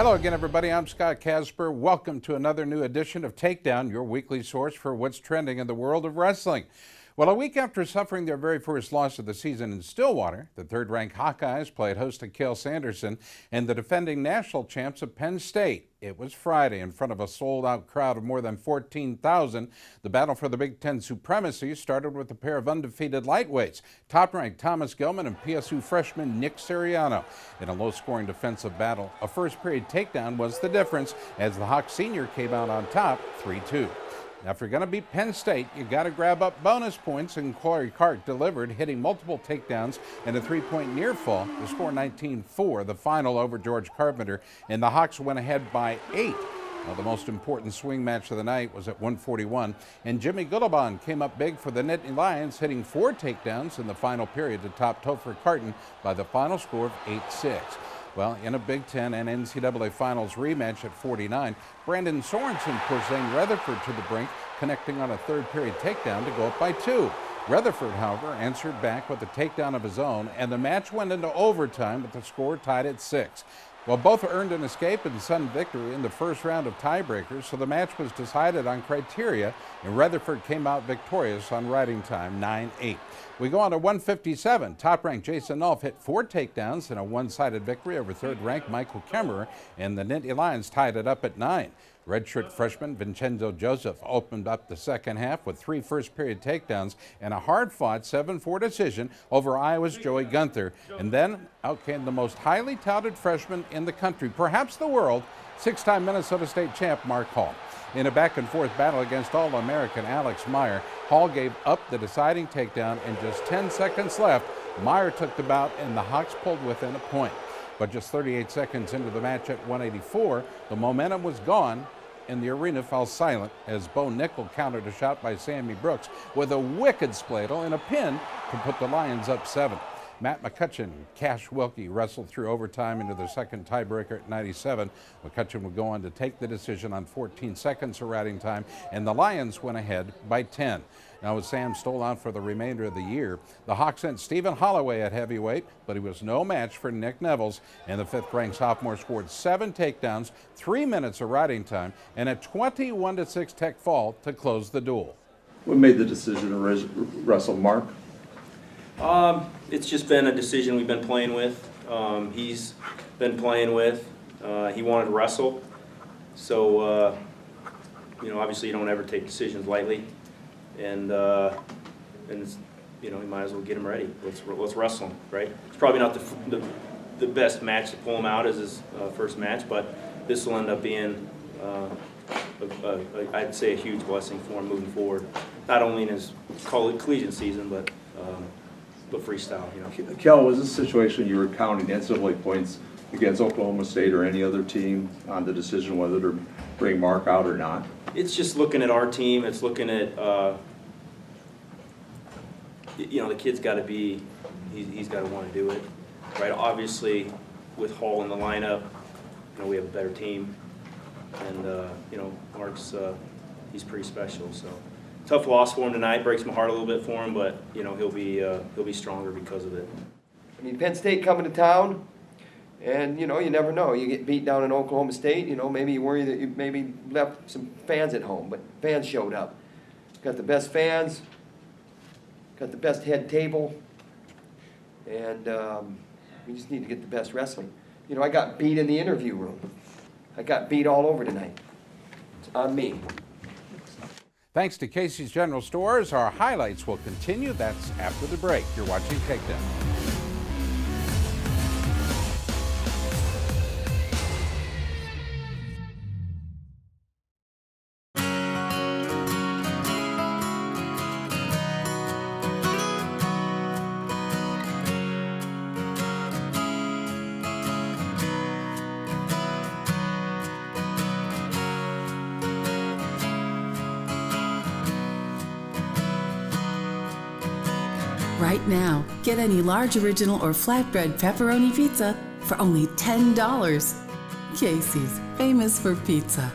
Hello again, everybody. I'm Scott Casper. Welcome to another new edition of Takedown, your weekly source for what's trending in the world of wrestling. Well, a week after suffering their very first loss of the season in Stillwater, the third-ranked Hawkeyes played host to Cale Sanderson and the defending national champs of Penn State. It was Friday in front of a sold-out crowd of more than 14,000. The battle for the Big Ten supremacy started with a pair of undefeated lightweights, top-ranked Thomas Gilman and PSU freshman Nick Siriano. In a low-scoring defensive battle, a first-period takedown was the difference as the Hawk senior came out on top 3-2. Now, if you're going to beat Penn State, you got to grab up bonus points, and Corey Clark delivered, hitting multiple takedowns and a three-point near fall to score 19-4, the final over George Carpenter, and the Hawks went ahead by 8. Now, the most important swing match of the night was at 141, and Jimmy Guttelbaum came up big for the Nittany Lions, hitting 4 takedowns in the final period to top Topher Carton by the final score of 8-6. Well, in a Big Ten and NCAA Finals rematch at 49, Brandon Sorensen pushed Zane Rutherford to the brink, connecting on a third-period takedown to go up by 2. Rutherford, however, answered back with a takedown of his own, and the match went into overtime with the score tied at 6. Well, both earned an escape and sudden victory in the first round of tiebreakers, so the match was decided on criteria, and Rutherford came out victorious on riding time, 9-8. We go on to 157. Top-ranked Jason Nolf hit 4 takedowns in a one-sided victory over third-ranked Michael Kemmerer, and the Nittany Lions tied it up at 9. Redshirt freshman Vincenzo Joseph opened up the second half with 3 first-period takedowns and a hard-fought 7-4 decision over Iowa's Joey Gunther. And then out came the most highly touted freshman in the country, perhaps the world, 6-time Minnesota State champ Mark Hall. In a back-and-forth battle against All-American Alex Meyer, Hall gave up the deciding takedown, and just 10 seconds left, Meyer took the bout and the Hawks pulled within a point. But just 38 seconds into the match at 184, the momentum was gone and the arena fell silent as Bo Nickel countered a shot by Sammy Brooks with a wicked spladle and a pin to put the Lions up 7. Matt McCutcheon and Cash Wilkie wrestled through overtime into the second tiebreaker at 97. McCutcheon would go on to take the decision on 14 seconds of riding time, and the Lions went ahead by 10. Now, with Sam Stoll out for the remainder of the year, the Hawks sent Stephen Holloway at heavyweight, but he was no match for Nick Nevels, and the 5th-ranked sophomore scored 7 takedowns, 3 minutes of riding time, and a 21-6 tech fall to close the duel. What made the decision to wrestle Mark? It's just been a decision we've been playing with. He's been playing with. He wanted to wrestle. So, obviously you don't ever take decisions lightly. And it's, you might as well get him ready. Let's wrestle him, right? It's probably not the best match to pull him out as his first match, but this will end up being, I'd say, a huge blessing for him moving forward. Not only in his collegiate season, but freestyle, Kel, was this a situation you were counting NCAA points against Oklahoma State or any other team on the decision whether to bring Mark out or not? It's just looking at our team. It's looking at, the kid's got to be, he's got to want to do it, right? Obviously, with Hall in the lineup, we have a better team, and Mark's he's pretty special. So tough loss for him tonight. Breaks my heart a little bit for him, but he'll be stronger because of it. I mean, Penn State coming to town. And, you never know. You get beat down in Oklahoma State, maybe you worry that you maybe left some fans at home, but fans showed up. Got the best fans, got the best head table, and we just need to get the best wrestling. I got beat in the interview room. I got beat all over tonight. It's on me. Thanks to Casey's General Stores, our highlights will continue. That's after the break. You're watching Takedown. Right now, get any large original or flatbread pepperoni pizza for only $10. Casey's, famous for pizza.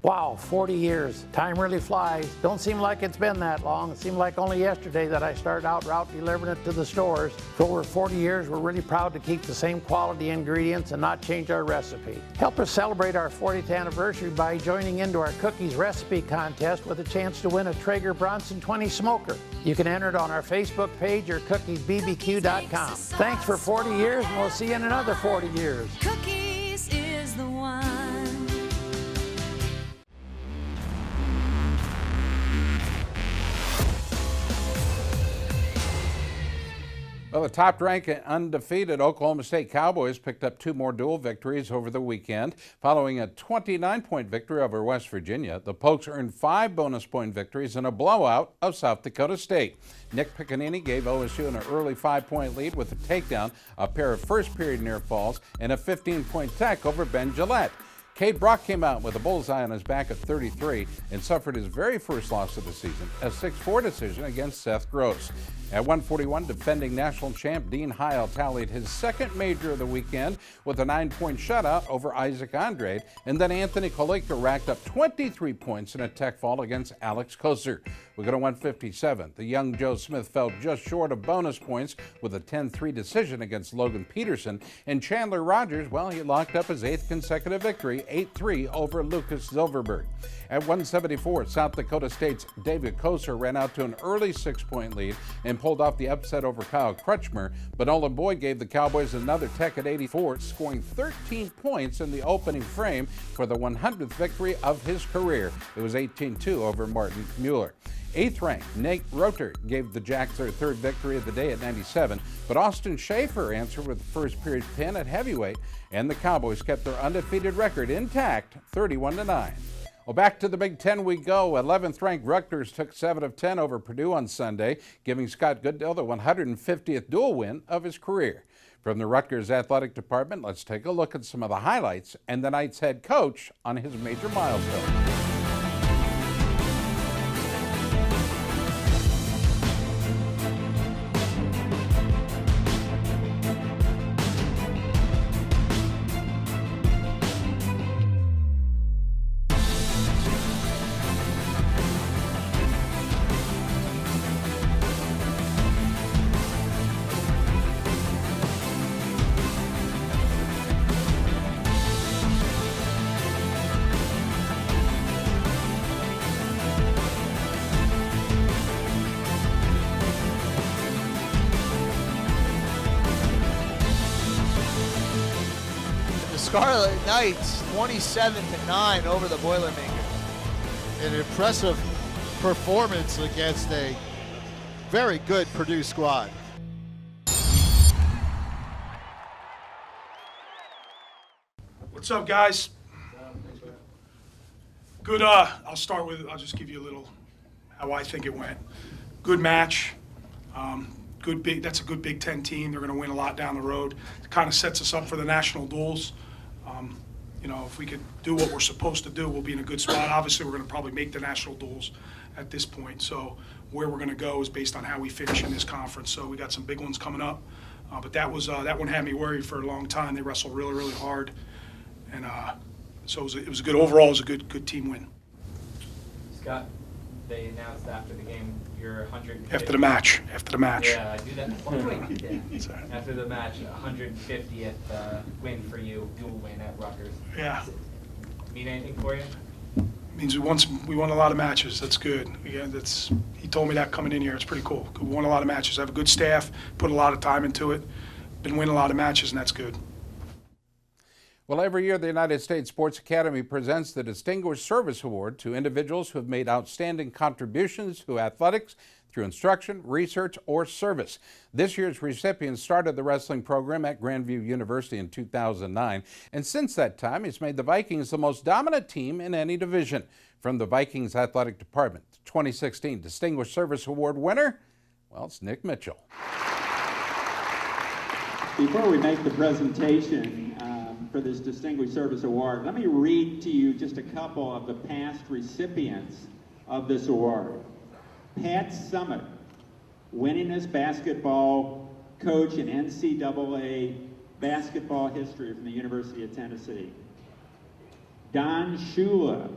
Wow, 40 years. Time really flies. Don't seem like it's been that long. It seemed like only yesterday that I started out route delivering it to the stores. For over 40 years, we're really proud to keep the same quality ingredients and not change our recipe. Help us celebrate our 40th anniversary by joining into our cookies recipe contest with a chance to win a Traeger Bronson 20 smoker. You can enter it on our Facebook page or cookiesbbq.com. Thanks for 40 years, and we'll see you in another 40 years. Cookies is the one. Well, the top-ranked and undefeated Oklahoma State Cowboys picked up 2 more dual victories over the weekend. Following a 29-point victory over West Virginia, the Pokes earned 5 bonus-point victories in a blowout of South Dakota State. Nick Piccinini gave OSU an early 5-point lead with a takedown, a pair of first-period near falls, and a 15-point tech over Ben Gillette. Cade Brock came out with a bullseye on his back at 33 and suffered his very first loss of the season, a 6-4 decision against Seth Gross. At 141, defending national champ Dean Heil tallied his second major of the weekend with a 9-point shutout over Isaac Andrade, and then Anthony Kolika racked up 23 points in a tech fall against Alex Koser. We go to 157. The young Joe Smith fell just short of bonus points with a 10-3 decision against Logan Peterson, and Chandler Rogers, well, he locked up his 8th consecutive victory, 8-3 over Lucas Silverberg. At 174, South Dakota State's David Koser ran out to an early 6-point lead and pulled off the upset over Kyle Crutchmer, but Nolan Boyd gave the Cowboys another tech at 84, scoring 13 points in the opening frame for the 100th victory of his career. It was 18-2 over Martin Mueller. 8th-ranked Nate Roter gave the Jacks their 3rd victory of the day at 97, but Austin Schaefer answered with the first-period pin at heavyweight, and the Cowboys kept their undefeated record intact, 31-9. Well, back to the Big Ten we go. 11th-ranked Rutgers took 7 of 10 over Purdue on Sunday, giving Scott Goodell the 150th dual win of his career. From the Rutgers Athletic Department, let's take a look at some of the highlights and the night's head coach on his major milestone. Scarlet Knights 27-9 over the Boilermakers. An impressive performance against a very good Purdue squad. What's up, guys? Good. I'll just give you a little how I think it went. Good match. That's a good Big Ten team. They're going to win a lot down the road. It kind of sets us up for the national duels. If we could do what we're supposed to do, we'll be in a good spot. Obviously, we're going to probably make the national duels at this point. So where we're going to go is based on how we finish in this conference. So we got some big ones coming up. But that one had me worried for a long time. They wrestled really, really hard. And so it was a good, overall, it was a good team win. Scott, they announced after the game your 150th. After the match. Yeah, I do that. Yeah. After the match, 150th win for you, dual win at Rutgers. Yeah. Mean anything for you? Means we won a lot of matches. That's good. He told me that coming in here. It's pretty cool. We won a lot of matches. I have a good staff. Put a lot of time into it. Been winning a lot of matches, and that's good. Well, every year the United States Sports Academy presents the Distinguished Service Award to individuals who have made outstanding contributions to athletics through instruction, research, or service. This year's recipients started the wrestling program at Grandview University in 2009, and since that time, he's made the Vikings the most dominant team in any division. From the Vikings Athletic Department, the 2016 Distinguished Service Award winner, well, it's Nick Mitchell. Before we make the presentation for this Distinguished Service Award, let me read to you just a couple of the past recipients of this award. Pat Summitt, winningest basketball coach in NCAA basketball history from the University of Tennessee. Don Shula,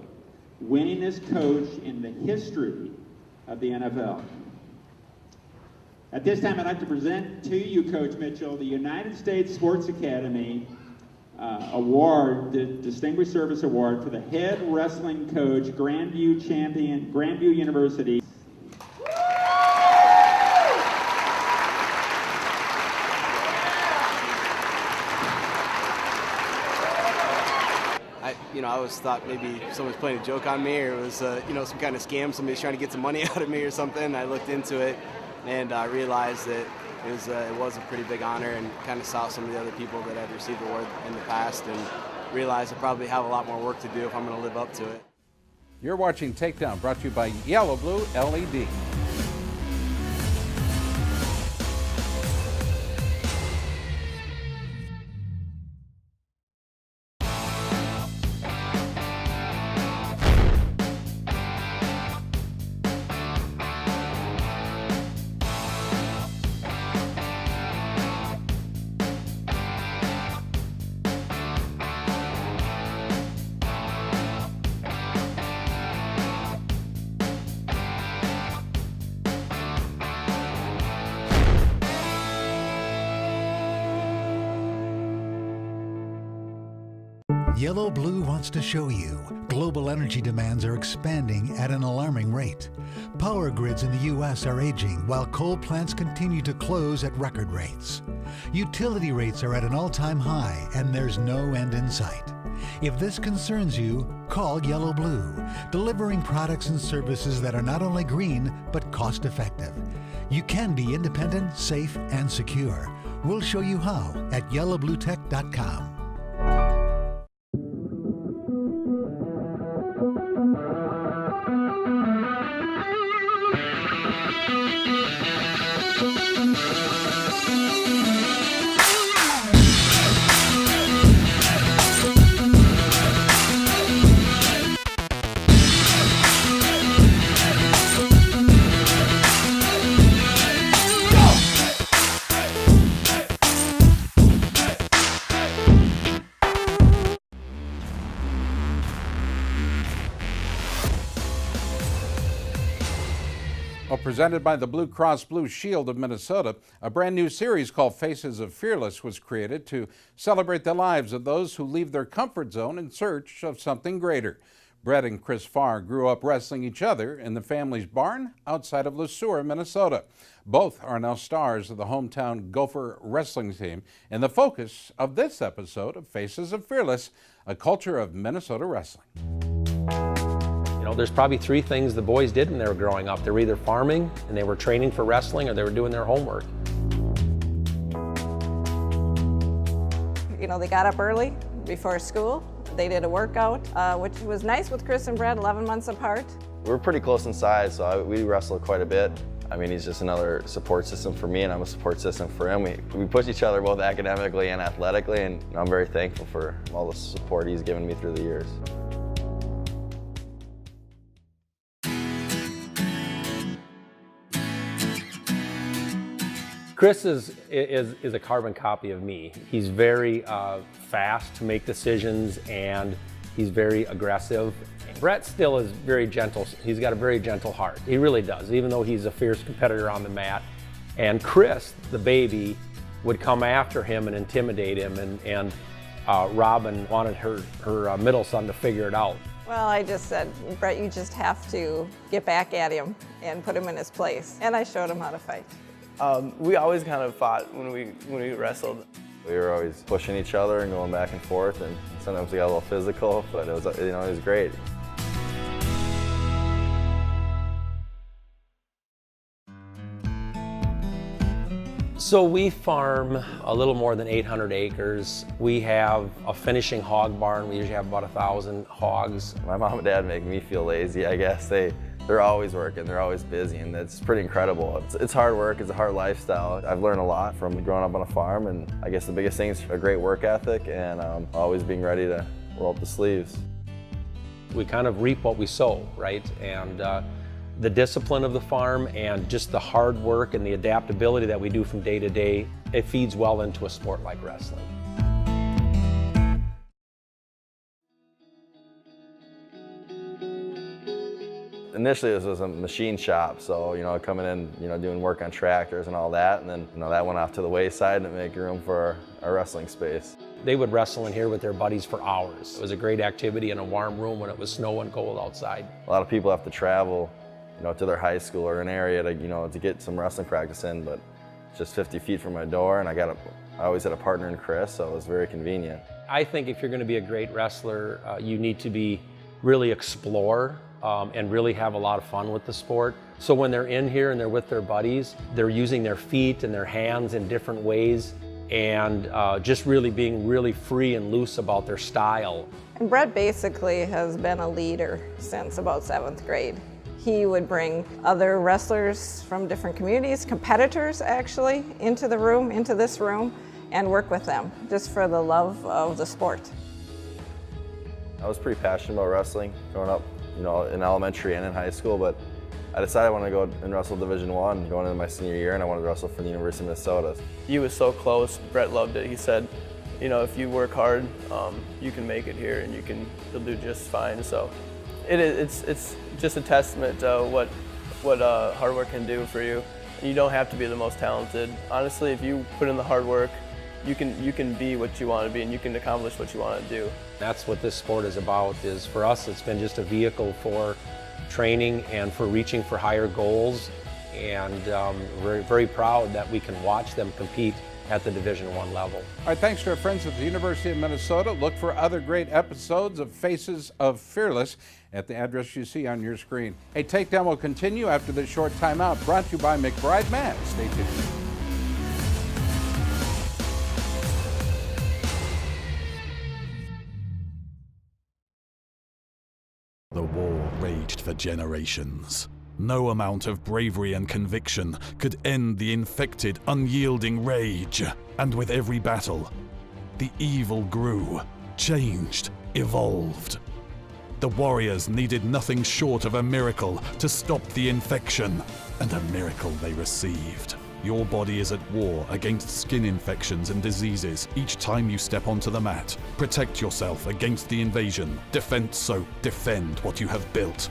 winningest coach in the history of the NFL. At this time, I'd like to present to you, Coach Mitchell, the United States Sports Academy Award, the Distinguished Service Award for the head wrestling coach, Grandview University. I always thought maybe someone's playing a joke on me, or it was, some kind of scam. Somebody's trying to get some money out of me or something. I looked into it and I realized that it was a pretty big honor, and kind of saw some of the other people that had received the award in the past, and realized I probably have a lot more work to do if I'm going to live up to it. You're watching Takedown, brought to you by Yellow Blue LED. Yellow Blue wants to show you global energy demands are expanding at an alarming rate. Power grids in the U.S. are aging while coal plants continue to close at record rates. Utility rates are at an all-time high and there's no end in sight. If this concerns you, call Yellow Blue, delivering products and services that are not only green but cost-effective. You can be independent, safe, and secure. We'll show you how at yellowbluetech.com. Well, presented by the Blue Cross Blue Shield of Minnesota, a brand new series called Faces of Fearless was created to celebrate the lives of those who leave their comfort zone in search of something greater. Brett and Chris Farr grew up wrestling each other in the family's barn outside of Le Sueur, Minnesota. Both are now stars of the hometown Gopher wrestling team and the focus of this episode of Faces of Fearless, a culture of Minnesota wrestling. There's probably three things the boys did when they were growing up. They were either farming and they were training for wrestling, or they were doing their homework. They got up early before school. They did a workout, which was nice with Chris and Brett, 11 months apart. We're pretty close in size, so we wrestle quite a bit. I mean, he's just another support system for me, and I'm a support system for him. We push each other both academically and athletically, and I'm very thankful for all the support he's given me through the years. Chris is a carbon copy of me. He's very fast to make decisions, and he's very aggressive. Brett still is very gentle. He's got a very gentle heart. He really does, even though he's a fierce competitor on the mat. And Chris, the baby, would come after him and intimidate him, and Robin wanted her middle son to figure it out. Well, I just said, Brett, you just have to get back at him and put him in his place. And I showed him how to fight. We always kind of fought when we wrestled. We were always pushing each other and going back and forth, and sometimes we got a little physical, but it was great. So we farm a little more than 800 acres. We have a finishing hog barn. We usually have about 1,000 hogs. My mom and dad make me feel lazy, I guess. They're always working, they're always busy, and it's pretty incredible. It's hard work, it's a hard lifestyle. I've learned a lot from growing up on a farm, and I guess the biggest thing is a great work ethic and always being ready to roll up the sleeves. We kind of reap what we sow, right? And the discipline of the farm and just the hard work and the adaptability that we do from day to day, it feeds well into a sport like wrestling. Initially, this was a machine shop, so, coming in, doing work on tractors and all that, and then, that went off to the wayside and make room for our wrestling space. They would wrestle in here with their buddies for hours. It was a great activity in a warm room when it was snow and cold outside. A lot of people have to travel, to their high school or an area to, to get some wrestling practice in, but it's just 50 feet from my door, and I always had a partner in Chris, so it was very convenient. I think if you're going to be a great wrestler, you need to really explore and really have a lot of fun with the sport. So when they're in here and they're with their buddies, they're using their feet and their hands in different ways, and just really being really free and loose about their style. And Brett basically has been a leader since about 7th grade. He would bring other wrestlers from different communities, competitors actually, into this room, and work with them, just for the love of the sport. I was pretty passionate about wrestling growing up, in elementary and in high school, but I decided I wanted to go and wrestle Division I going into my senior year, and I wanted to wrestle for the University of Minnesota. He was so close. Brett loved it. He said, if you work hard, you can make it here, and you'll do just fine. So it's just a testament to what hard work can do for you. And you don't have to be the most talented. Honestly, if you put in the hard work, you can be what you want to be, and you can accomplish what you want to do. That's what this sport is about. Is for us, it's been just a vehicle for training and for reaching for higher goals, and we're very proud that we can watch them compete at the Division I level. All right, thanks to our friends at the University of Minnesota. Look for other great episodes of Faces of Fearless at the address you see on your screen. A Takedown will continue after this short timeout, brought to you by McBride Matt. Stay tuned. The war raged for generations. No amount of bravery and conviction could end the infected, unyielding rage. And with every battle, the evil grew, changed, evolved. The warriors needed nothing short of a miracle to stop the infection, and a miracle they received. Your body is at war against skin infections and diseases each time you step onto the mat. Protect yourself against the invasion. Defend Soap. Defend what you have built.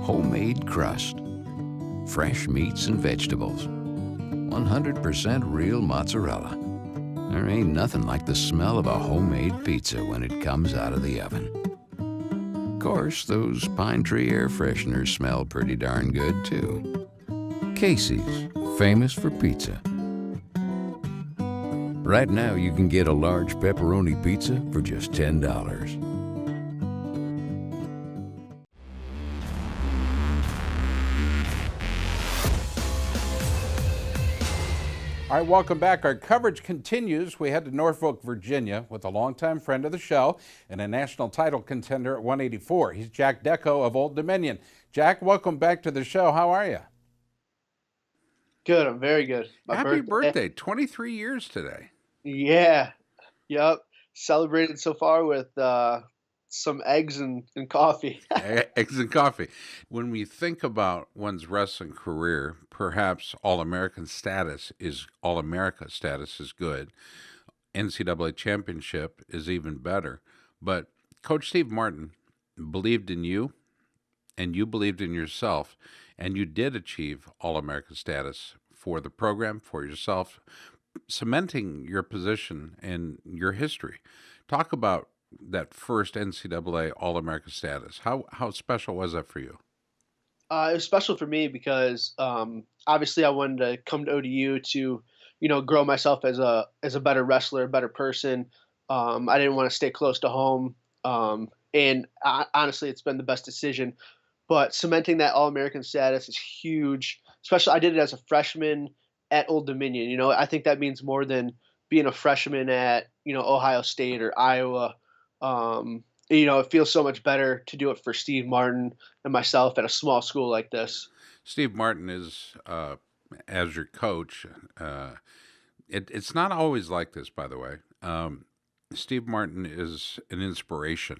Homemade crust, fresh meats and vegetables, 100% real mozzarella. There ain't nothing like the smell of a homemade pizza when it comes out of the oven. Of course, those pine tree air fresheners smell pretty darn good too. Casey's, famous for pizza. Right now you can get a large pepperoni pizza for just $10. All right, welcome back. Our coverage continues. We head to Norfolk, Virginia with a longtime friend of the show and a national title contender at 184. He's Jack Decco of Old Dominion. Jack, welcome back to the show. How are you? Good. I'm very good. Happy birthday. 23 years today. Yeah. Yep. Celebrated so far with some eggs and coffee. Eggs and coffee. When we think about one's wrestling career, perhaps All-American status is All-America status is good. NCAA championship is even better. But Coach Steve Martin believed in you, and you believed in yourself, and you did achieve All-American status for the program, for yourself, cementing your position and your history. Talk about that first NCAA All-America status. How special was that for you? It was special for me because obviously I wanted to come to ODU to, grow myself as a better wrestler, a better person. I didn't want to stay close to home, and honestly, it's been the best decision. But cementing that All-American status is huge. Especially, I did it as a freshman at Old Dominion. I think that means more than being a freshman at Ohio State or Iowa. it feels so much better to do it for Steve Martin and myself at a small school like this. Steve Martin is, as your coach, it's not always like this, by the way. Steve Martin is an inspiration.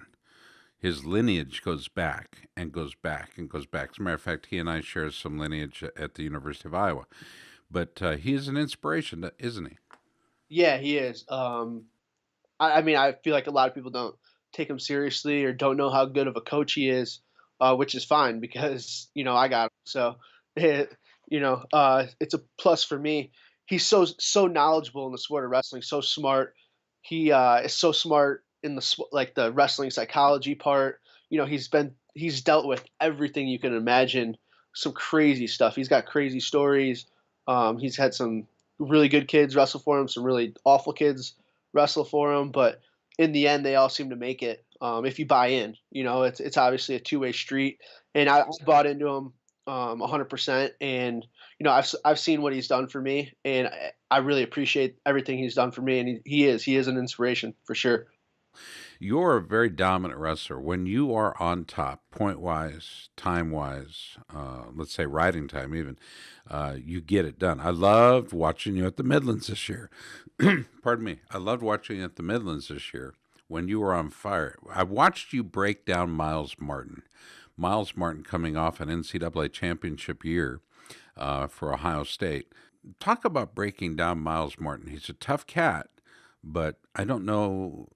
His lineage goes back and goes back and goes back. As a matter of fact, he and I share some lineage at the University of Iowa. But he is an inspiration, isn't he? Yeah, he is. I mean, I feel like a lot of people don't take him seriously or don't know how good of a coach he is, which is fine because, I got him. So, it's a plus for me. He's so knowledgeable in the sport of wrestling, so smart. He is so smart in the wrestling psychology part. He's dealt with everything you can imagine, some crazy stuff. He's got crazy stories. He's had some really good kids wrestle for him, some really awful kids wrestle for him, but in the end, they all seem to make it. If you buy in, it's obviously a two-way street, and I bought into him 100%. And I've seen what he's done for me, and I really appreciate everything he's done for me. And he is an inspiration for sure. You're a very dominant wrestler. When you are on top, point-wise, time-wise, let's say riding time even, you get it done. I loved watching you at the Midlands this year. Pardon me. I loved watching you at the Midlands this year when you were on fire. I watched you break down Miles Martin. Miles Martin coming off an NCAA championship year for Ohio State. Talk about breaking down Miles Martin. He's a tough cat, but I don't know...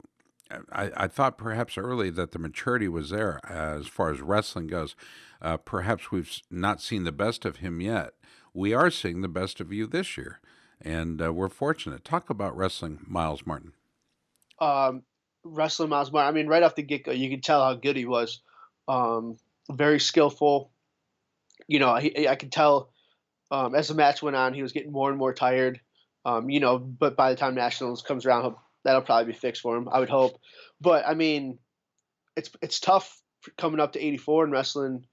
I thought perhaps early that the maturity was there as far as wrestling goes. Perhaps we've not seen the best of him yet. We are seeing the best of you this year, and we're fortunate. Talk about wrestling Miles Martin. Wrestling Miles Martin, I mean, right off the get-go, you could tell how good he was. Very skillful. I could tell as the match went on, he was getting more and more tired. But by the time Nationals comes around, that'll probably be fixed for him, I would hope. But I mean, it's tough coming up to 84 and wrestling.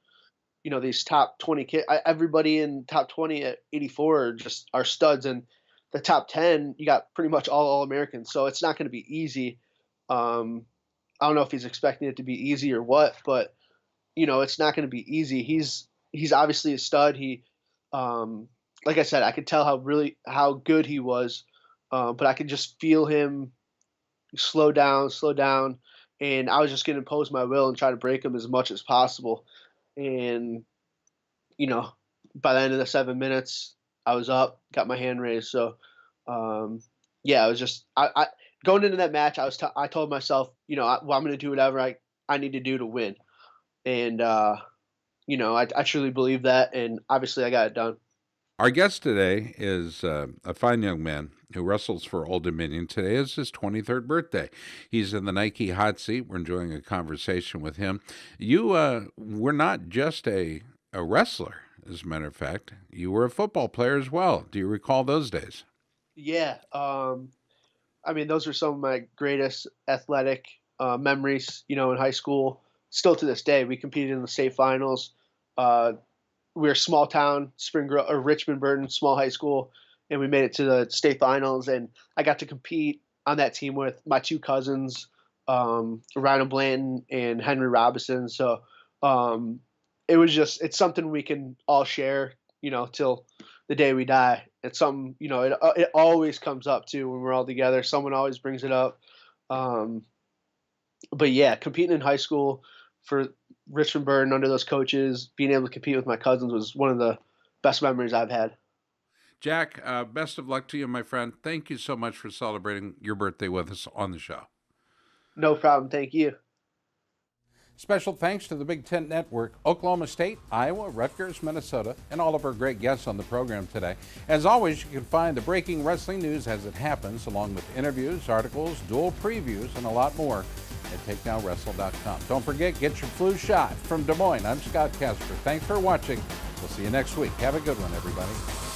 These top 20 kids. Everybody in top 20 at 84 are studs, and the top 10 you got pretty much all Americans. So it's not going to be easy. I don't know if he's expecting it to be easy or what, but it's not going to be easy. He's obviously a stud. He, like I said, I could tell how good he was, but I could just feel him slow down, and I was just going to impose my will and try to break him as much as possible. And by the end of the 7 minutes, I was up, got my hand raised. So I was just I going into that match, I told myself, I'm going to do whatever I need to do to win. And I truly believe that, and obviously I got it done. Our guest today is a fine young man who wrestles for Old Dominion. Today is his 23rd birthday. He's in the Nike hot seat. We're enjoying a conversation with him. You were not just a wrestler, as a matter of fact. You were a football player as well. Do you recall those days? Yeah. I mean, those were some of my greatest athletic memories, in high school. Still to this day, we competed in the state finals. We're a small town, Richmond Burton, small high school, and we made it to the state finals. And I got to compete on that team with my two cousins, Ryan Blanton and Henry Robinson. So it's something we can all share, till the day we die. It's something, it always comes up too when we're all together. Someone always brings it up. But yeah, competing in high school for Richmond Burton under those coaches, being able to compete with my cousins was one of the best memories I've had. Jack, best of luck to you, my friend. Thank you so much for celebrating your birthday with us on the show. No problem. Thank you. Special thanks to the Big Ten Network, Oklahoma State, Iowa, Rutgers, Minnesota, and all of our great guests on the program today. As always, you can find the breaking wrestling news as it happens, along with interviews, articles, dual previews, and a lot more at takedownwrestle.com. Don't forget, get your flu shot. From Des Moines, I'm Scott Casper. Thanks for watching. We'll see you next week. Have a good one, everybody.